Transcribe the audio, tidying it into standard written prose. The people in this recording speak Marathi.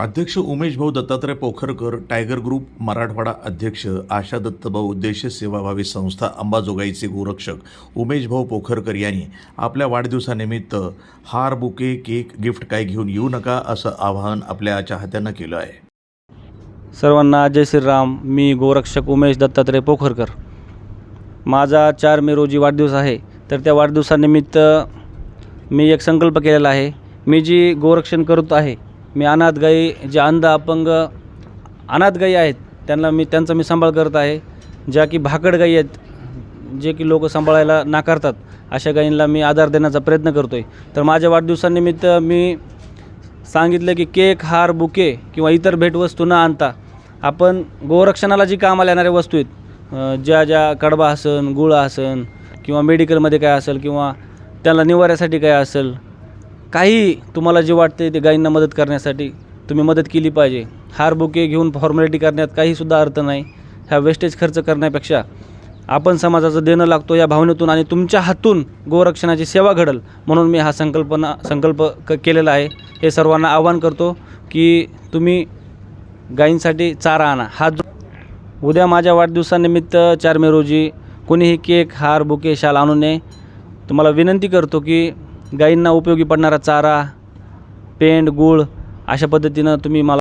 अध्यक्ष उमेश भाऊ दत्तात्रय पोखरकर, टायगर ग्रुप मराठवाडा अध्यक्ष आशा दत्तभाऊ देश सेवाभावी संस्था अंबाजोगाईचे गोरक्षक उमेश भाऊ पोखरकर यांनी आपल्या वाढदिवसानिमित्त हार, बुके, केक, गिफ्ट काय घेऊन येऊ नका असं आवाहन आपल्या चाहत्यांना केलं आहे. सर्वांना जय श्रीराम. मी गोरक्षक उमेश दत्तात्रय पोखरकर. माझा 4 मे रोजी वाढदिवस आहे. तर त्या वाढदिवसानिमित्त मी एक संकल्प केलेला आहे. मी जी गोरक्षण करत आहे, मी अनाथ गायी, जे अंध अपंग अनाथ गायी आहेत त्यांचा मी सांभाळ करत आहे. ज्या की भाकड गायी आहेत, जे की लोक सांभाळायला नाकारतात, अशा गायींना मी आधार देण्याचा प्रयत्न करतो आहे. तर माझ्या वाढदिवसानिमित्त मी सांगितलं की केक, हार, बुके किंवा इतर भेटवस्तू न आणता आपण गोरक्षणाला जी कामाला येणाऱ्या वस्तू आहेत, ज्या कडबा असन, गुळ असन किंवा मेडिकलमध्ये काय असेल किंवा त्याला निवाऱ्यासाठी काय असेल, काही तुम्हाला जे वाटते ते गायींना मदत करण्यासाठी तुम्ही मदत केली पाहिजे. हार, बुके घेऊन फॉर्मॅलिटी करण्यात काहीसुद्धा अर्थ नाही. ह्या वेस्टेज खर्च करण्यापेक्षा आपण समाजाचं देणं लागतो या भावनेतून आणि तुमच्या हातून गोरक्षणाची सेवा घडल म्हणून मी हा संकल्प केलेला आहे. हे सर्वांना आवाहन करतो की तुम्ही गायींसाठी चारा आणा. उद्या माझ्या वाढदिवसानिमित्त 4 मे रोजी कोणीही केक, हार, बुके, शाल आणू नये. तुम्हाला विनंती करतो की गायींना उपयोगी पडणारा चारा, पेंड, गूळ अशा पद्धतीनं तुम्ही मला